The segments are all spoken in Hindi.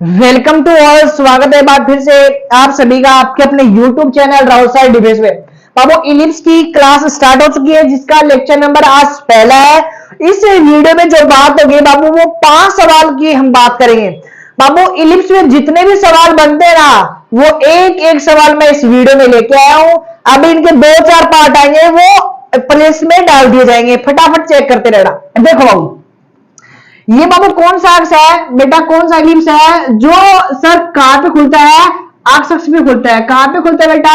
Welcome to all. स्वागत है बात फिर से आप सभी का आपके अपने YouTube channel Rahul sir debates में। बाबू इलिप्स की क्लास स्टार्ट हो चुकी है जिसका लेक्चर नंबर आज पहला है। इस वीडियो में जो बात होगी बाबू वो 5 सवाल की हम बात करेंगे। बाबू इलिप्स में जितने भी सवाल बनते हैं ना वो एक एक सवाल मैं इस वीडियो में लेके आया हूं। अभी इनके 2-4 पार्ट आएंगे वो प्लेस में डाल दिए जाएंगे, फटाफट चेक करते रहना। देखो बाबू ये बाबू कौन सा अक्ष है बेटा, कौन सा इलिप्स है जो सर कहां पे खुलता है? अक्ष अक्ष में खुलता है। कहां पे खुलता है बेटा?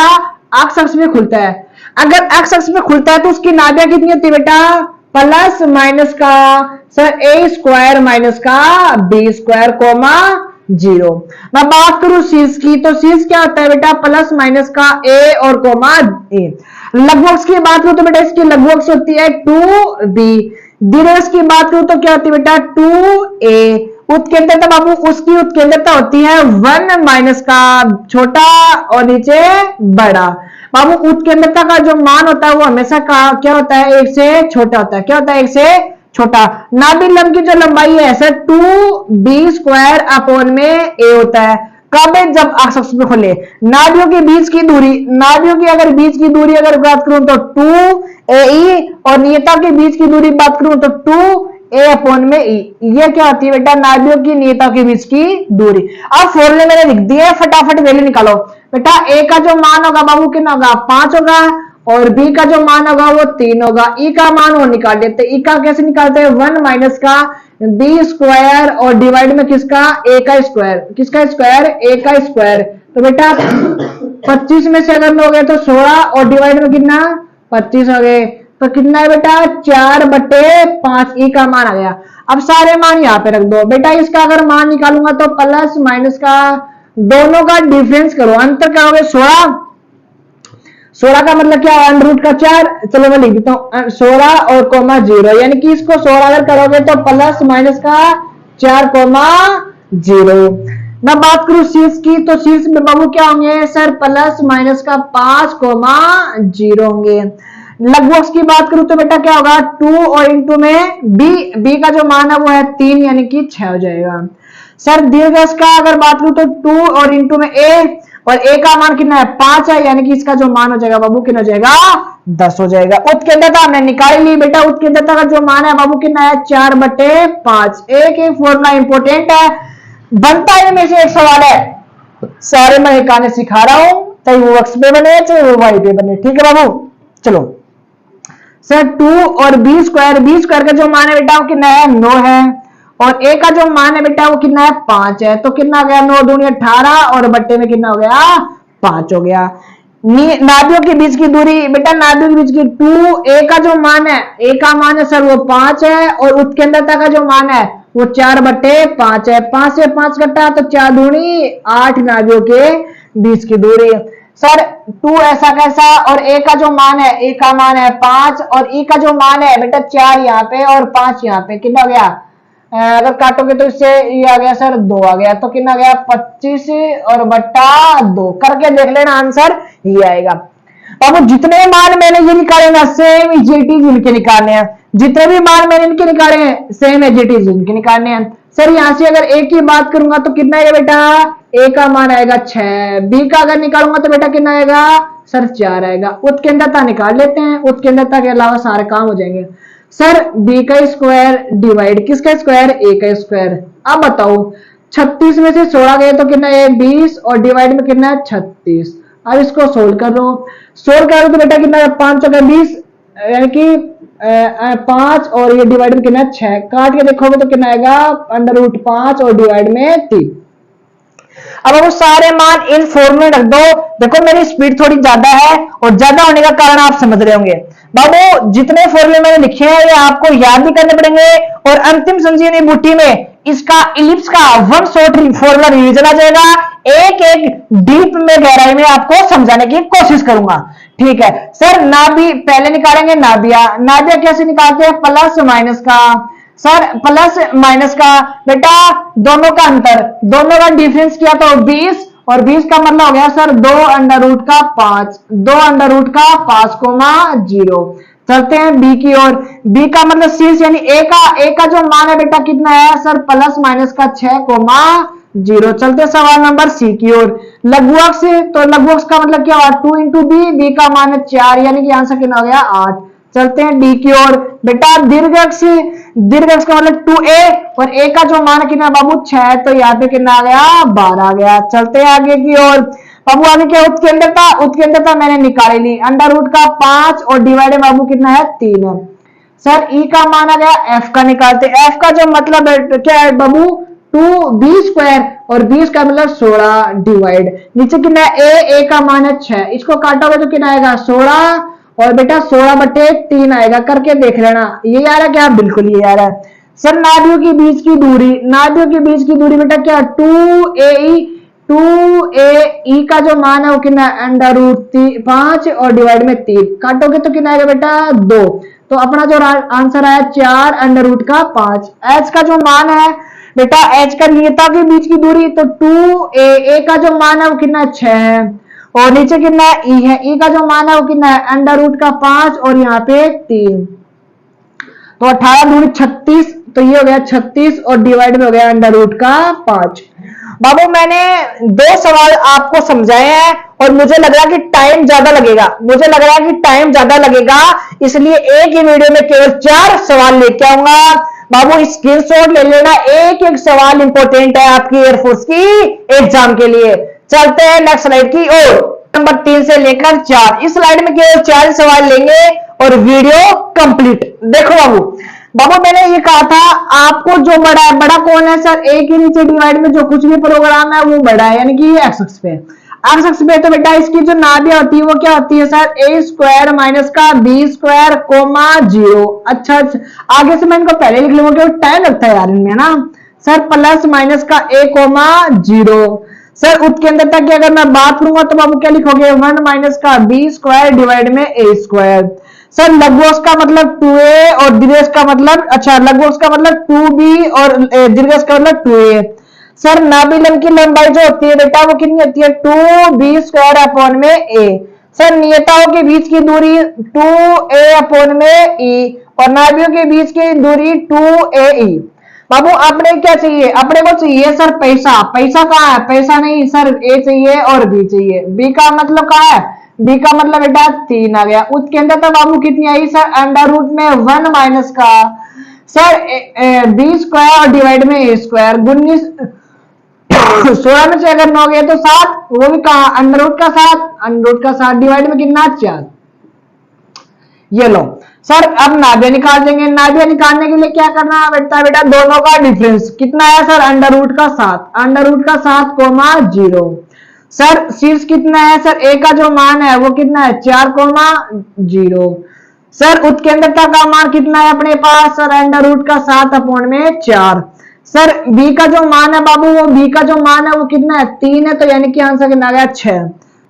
अक्ष अक्ष में खुलता है। अगर अक्ष अक्ष में खुलता है तो उसकी नाभिया कितनी होती है बेटा? प्लस माइनस का सर ए स्क्वायर माइनस का बी स्क्वायर कोमा 0। मैं बात करूं शीर्ष की तो शीर्ष क्या होता है बेटा? प्लस माइनस का ए और कोमा ए। लघुअक्ष की बात करूं तो बेटा इसकी लघुअक्ष होती है 2b। दीर्घअक्ष की बात करूं तो क्या होती है बेटा? 2a। उत्केंद्रता बाबू उसकी उत्केंद्रता होती है 1 माइनस का छोटा और नीचे बड़ा। बाबू उत्केंद्रता का जो मान होता है वो हमेशा क्या होता है? 1 से छोटा होता है। क्या होता है? 1 से छोटा। नाभि लंब की जो लंबाई है सर 2b स्क्वायर अपॉन में a होता है। कब? जब अक्ष अक्ष में खुले। नाभियों के बीच की दूरी, नाभियों की अगर बीच की दूरी अगर बात करूं तो 2ae और नियता के बीच की दूरी बात करूं तो 2a अपॉन में e। ये क्या होती है बेटा? नाभियों की नियता के बीच की दूरी। अब फॉर्मूले मैंने लिख दिए, फटाफट वैल्यू निकालो बेटा। a का जो मान होगा बाबू कितना होगा? 5 होगा और b का जो मान होगा वो 3 होगा। e का मान वो निकाल लेते हैं। e का कैसे निकालते हैं? 1 माइनस का बी स्क्वायर और डिवाइड में किसका? ए का स्क्वायर। किसका स्क्वायर? ए का स्क्वायर। तो बेटा 25 में से अगर लोगे तो 16 और डिवाइड में कितना? 25 हो गए। तो कितना है बेटा? 4/5। ई का मान आ गया। अब सारे मान यहाँ पे रख दो बेटा। इसका अगर मान निकालूंगा तो प्लस माइनस का दोनों का डिफरेंस करो, अंतर क्या हो गया? 16 का मतलब क्या है? अंडर रूट का 4। चलो मैं लिख देता हूं 16 और कोमा 0, यानी कि इसको 16 अगर करोगे तो प्लस माइनस का 4 कोमा 0। मैं बात करूं शीर्ष की तो शीर्ष में बाबू क्या होंगे सर? प्लस माइनस का 5 कोमा 0 होंगे। लघुअक्ष की बात करूं तो बेटा क्या होगा? 2 और इंटू में b का जो मान है वो है 3 यानी कि 6 हो जाएगा। सर दीर्घअक्ष का अगर बात करूं तो 2 और इंटू में a और a का मान कितना है? 5 है, यानी कि इसका जो मान हो जाएगा बाबू कितना हो जाएगा? 10 हो जाएगा। उत्केंद्रता हमने निकाल ली बेटा। उत्केंद्रता का जो मान है बाबू कितना है? 4/5। एक एक फॉर्मूला इंपोर्टेंट है, बनता है में से एक सवाल है। सारे मैं एकाने सिखा रहा हूं, चाहे वो अक्ष पे बने चाहे वो वाई पे बने। ठीक है बाबू, चलो सर 2 और बी स्क्वायर का जो मान है बेटा वो कितना है? 9 है और ए का जो मान है बेटा वो कितना है? 5 है। तो कितना हो गया? 9 दूनी 18 और बट्टे में कितना हो गया? 5 हो गया। नाभियों के बीच की दूरी बेटा, नाभियों के बीच की 2 ए का जो मान है, ए का मान है सर वो 5 है और उत्केंद्रता का जो मान है वो 4/5 है। 5 से 5 कटा तो 4 दूनी 8 नाभियों के बीच की दूरी। सर 2 ऐसा कैसा और ए का जो मान है, ए का मान है 5 और ई का जो मान है बेटा 4 यहाँ पे और 5 यहाँ पे। कितना हो गया? अगर काटोगे तो इससे ये आ गया सर 2 आ गया। तो कितना गया? 25 और बट्टा 2 करके देख लेना, आंसर ये आएगा। बाबू जितने मान मैंने ये निकाले ना सेम इजिटीज इनके निकालने हैं। जितने भी मान मैंने इनके निकाले हैं सेम इजिटीज इनके निकालने हैं। सर यहां से अगर ए की बात करूंगा तो कितना आएगा बेटा? ए का मान आएगा 6। बी का अगर निकालूंगा तो बेटा कितना आएगा सर? 4 आएगा। उत्केंद्रता निकाल लेते हैं, उत्केंद्रता के अलावा सारे काम हो जाएंगे। सर b का स्क्वायर डिवाइड किसका स्क्वायर? a का स्क्वायर। अब बताओ 36 में से 16 गए तो कितना है? 20 और डिवाइड में कितना है? 36। अब इसको सोल्व कर लो, सोल्व करो तो बेटा कितना है? 5 का 20 यानी कि 5 और ये डिवाइड में कितना है? 6। काट के देखोगे तो कितना आएगा? अंडर रूट 5 और डिवाइड में 3। अब वो सारे मान इन फॉर्मूले रख दो। देखो मेरी स्पीड थोड़ी ज्यादा है और ज्यादा होने का कारण आप समझ रहे होंगे। बाबू जितने फॉर्मूले मैंने लिखे हैं ये आपको याद भी करने पड़ेंगे और अंतिम संजीवनी बूटी में इसका इलिप्स का वन शॉट फॉर्मूला रिवीजन आ जाएगा। एक एक डीप में गहराई में आपको समझाने की कोशिश करूंगा। ठीक है सर, नाभि पहले निकालेंगे। नाभिया कैसे निकालते हैं? प्लस माइनस का। सर प्लस माइनस का बेटा दोनों का अंतर, दोनों का डिफरेंस किया तो 20 और 20 का मतलब हो गया सर 2 अंडर रूट का 5, 2 अंडर रूट का 5 कोमा 0। चलते हैं बी की ओर। बी का मतलब शीर्ष यानी ए का जो मान है बेटा कितना है सर? प्लस माइनस का 6 कोमा जीरो। चलते सवाल नंबर सी की ओर। लघुअक्ष से, तो लघुअक्ष का मतलब क्या हुआ, 2 इंटू बी, बी का मान है 4, यानी कि आंसर कितना हो गया 8। चलते हैं डी की ओर। बेटा दीर्घ अक्ष, दीर्घ अक्ष का मतलब 2a और a का जो मान कितना बाबू 6, तो यहाँ पे कितना आ गया 12 आ गया। चलते हैं आगे की ओर। बाबू आगे क्या उत्केंद्रता, उत्केंद्रता मैंने निकाली ली, अंडर रूट का 5 और डिवाइड बाबू कितना है 3 है। सर ई का मान आ गया, एफ का निकालते, एफ का जो मतलब है क्या है बाबू 2b² और 20 का मतलब 16 डिवाइड, नीचे कितना है ए का मान है 6, इसको काटोगे तो कितना आएगा 16 और बेटा 16/3 आएगा, करके देख लेना। ये आ रहा है क्या, बिल्कुल ये आ रहा है। सर नाभियों के बीच की दूरी, नाभियों के बीच की दूरी बेटा क्या 2ae का जो मान है वो कितना है अंडर रूट 5 और डिवाइड में 3, काटोगे तो कितना आएगा बेटा 2, तो अपना जो आंसर आया 4 अंडर रूट का 5। एच का जो मान है बेटा, एच का नियता के बीच की दूरी, तो 2a का जो मान है वो कितना 6 है और नीचे कितना है ई है, ई का जो मान है वो कितना है अंडर रूट का 5 और यहाँ पे 3, तो 18 दूनी 36, तो ये हो गया 36 और डिवाइड में हो गया अंडर रूट का 5। बाबू मैंने 2 सवाल आपको समझाए हैं और मुझे लग रहा है कि टाइम ज्यादा लगेगा, मुझे लग रहा है कि टाइम ज्यादा लगेगा, इसलिए एक ही वीडियो में केवल 4 सवाल लेके आऊंगा। बाबू स्क्रीनशॉट ले लेना, एक एक सवाल इंपॉर्टेंट है आपकी एयरफोर्स की एग्जाम के लिए। चलते हैं नेक्स्ट स्लाइड की ओर, नंबर 3 से लेकर 4, इस स्लाइड में केवल 4 सवाल लेंगे और वीडियो कंप्लीट। देखो बाबू मैंने ये कहा था आपको, जो बड़ा है, बड़ा कौन है सर, ए के नीचे डिवाइड में जो कुछ भी प्रोग्राम है वो बड़ा है, यानी कि एक्स अक्ष पे, एक्स अक्ष पे, तो बेटा इसकी जो नाभियां होती है वो क्या होती है सर, a² माइनस का b² कोमा 0। अच्छा आगे से मैं इनको पहले लिख लूंगा क्योंकि टाइम लगता है यार इनमें ना। सर प्लस माइनस का a कोमा 0। सर उत्केंद्रता की अगर मैं बात करूंगा तो बाबू क्या लिखोगे 1 माइनस का b² डिवाइड में a²। सर लघुअक्ष का मतलब 2a और दीर्घअक्ष का मतलब, अच्छा लघुअक्ष का मतलब 2b और दीर्घअक्ष का मतलब 2a। सर नाभिलंब की लंबाई जो होती है बेटा वो कितनी होती है 2b² अपॉन में a। सर नियताओं के बीच की दूरी 2a अपॉन में e और नाभियों के बीच की दूरी 2ae। बाबू अपने क्या चाहिए, अपने को चाहिए सर पैसा, पैसा कहाँ है, पैसा नहीं सर, a चाहिए और b चाहिए, b का मतलब कहाँ है, b का मतलब बेटा 3 आ गया। उत्केंद्रता बाबू कितनी आई सर अंडर रूट में 1 माइनस का सर b² और डिवाइड में a², 19 16 में से अगर 9 गए तो 7, वो भी कहा अंडर रूट का 7, अंडर रूट का 7 डिवाइड में कितना 4। ये लो सर अब नाभियां निकाल देंगे, नाभियां निकालने के लिए क्या करना है बेटा दोनों का डिफरेंस कितना है सर अंडर रूट का 7, अंडर रूट का 7 कोमा 0। सर शीर्ष कितना है सर, a का जो मान है वो कितना है 4 कोमा 0। सर उत्केंद्रता का मान कितना है अपने पास सर अंडर रूट का 7 अपॉन में 4। सर b का जो मान है बाबू, वो b का जो मान है वो कितना है 3 है, तो यानी कि आंसर कितना आ गया 6।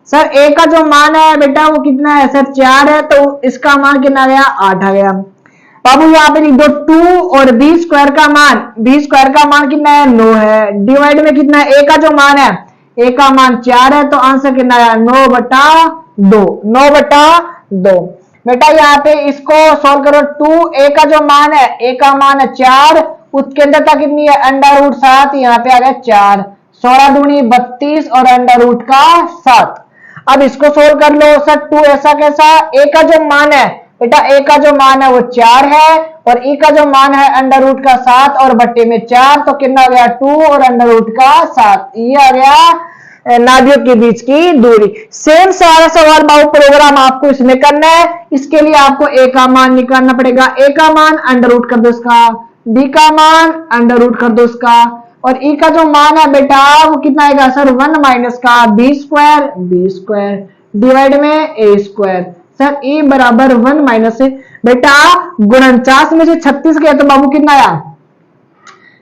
सर a का जो मान है बेटा वो कितना है सर 4 है, तो इसका मान कितना आ गया 8 आ गया। बाबू यहाँ पे लिख दो 2 और b² का मान, b² का मान कितना है 9 है, डिवाइड में कितना है a का जो मान है, a का मान 4 है, तो आंसर कितना है 9/2, 9/2। बेटा यहाँ पे इसको सॉल्व करो, 2a का जो मान है, a का मान है 4, उत्केंद्रता कितनी है अंडर रूट 7, यहाँ पे आ गया 4, 16 दूनी 32 और अंडर रूट का 7। अब इसको सोल्व कर लो सर, 2 ऐसा कैसा, a का जो मान है बेटा, a का जो मान है वो 4 है और e का जो मान है अंडर रूट का 7 और बट्टे में 4, तो कितना आ गया 2 और अंडर रूट का 7। ये आ गया नाभियों के बीच की दूरी। सेम सारा सवाल बाबू प्रोग्राम आपको इसमें करना है, इसके लिए आपको a का मान निकालना पड़ेगा, a का मान अंडर रूट कर दो इसका, b का मान अंडर रूट कर दो इसका, और e का जो मान है बेटा वो कितना आएगा सर 1 माइनस का b² डिवाइड में a²। सर e बराबर 1 माइनस से बेटा 49 में से 36 गया तो बाबू कितना आया,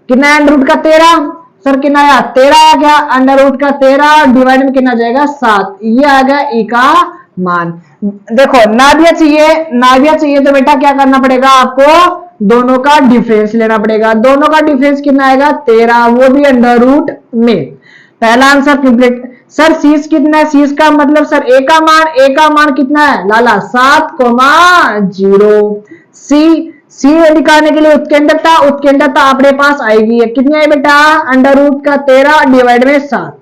कितना अंडर रूट का 13, सर कितना आया 13 आ गया, अंडर रूट का 13 डिवाइड में कितना जाएगा 7, ये आ गया e का मान। देखो नाभियां चाहिए, नाभियां चाहिए तो बेटा क्या करना पड़ेगा आपको, दोनों का डिफरेंस लेना पड़ेगा, दोनों का डिफरेंस कितना आएगा 13, वो भी अंडर रूट में। पहला आंसर कंप्लीट। सर शीर्ष कितना है, शीर्ष का मतलब सर a का मान, a का मान कितना है लाला 7 कोमा 0। सी निकालने के लिए उत्केंद्रता अपने पास आएगी, कितनी आई बेटा, अंडर रूट का 13 डिवाइड में 7।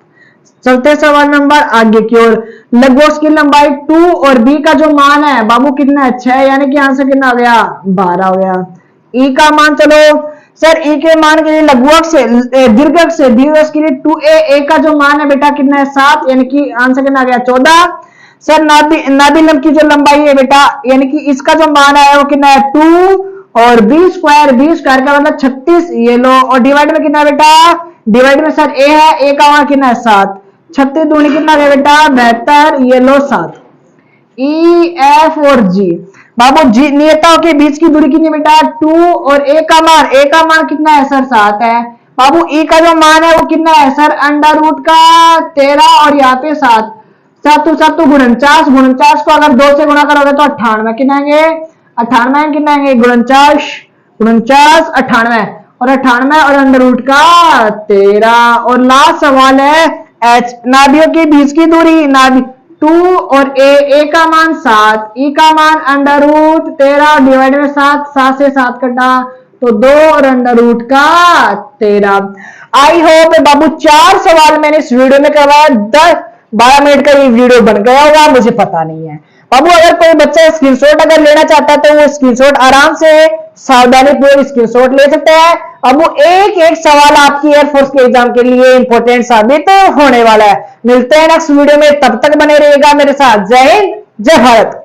चलते सवाल नंबर आगे की ओर। लघुवक्ष की लंबाई 2 और बी का जो मान है बाबू कितना है, 6, यानी कि आंसर कितना हो गया, 12 हो गया। ई का मान, चलो सर ई के मान के लिए लघुवक्ष से दीर्घवक्ष से दीर्घवक्ष के लिए 2a, ए का जो मान है बेटा कितना है, 7, यानी कि आंसर कितना आ गया, 14। सर नाभिलंब की जो लंबाई है बेटा, यानी कि इसका जो मान है वो कितना है, 2 और बी स्क्वायर का मतलब 36, ये लो, और डिवाइड में कितना है बेटा, डिवाइड में सर ए है, ए का मान कितना है, 7, 36 दूनी कितना है बेटा, 72, ये लो 7। ई एफ और जी, बाबू जी नियताओं के बीच की दूरी कितनी बेटा, 2 और ए का मान कितना है सर, 7 है। बाबू ई का जो मान है वो कितना है सर, अंडर रूट का 13 और यहाँ पे 7, 7 तो 49, 49 को अगर 2 से गुणा करोगे तो 98 कितना आएंगे, 98 कितना आएंगे, 49 49 98 और 98 और अंडर रूट का 13। और लास्ट सवाल है एच, नाभियों के बीच की दूरी, नाभि 2 और ए का मान 7, ई का मान अंडर रूट 13 डिवाइड में 7, 7 से 7 कटा तो 2 और अंडर रूट का 13। आई होप बाबू 4 सवाल मैंने इस वीडियो में करवाया, 10-12 मिनट का ये वीडियो बन गया होगा, मुझे पता नहीं है बाबू। अगर कोई बच्चा स्क्रीनशॉट अगर लेना चाहता है तो वो स्क्रीनशॉट आराम से सावधानी पूर्वक स्क्रीनशॉट ले सकते हैं। अब वो एक एक सवाल आपकी एयरफोर्स के एग्जाम के लिए इंपॉर्टेंट साबित होने वाला है। मिलते हैं नेक्स्ट वीडियो में, तब तक बने रहिएगा मेरे साथ। जय हिंद, जय भारत।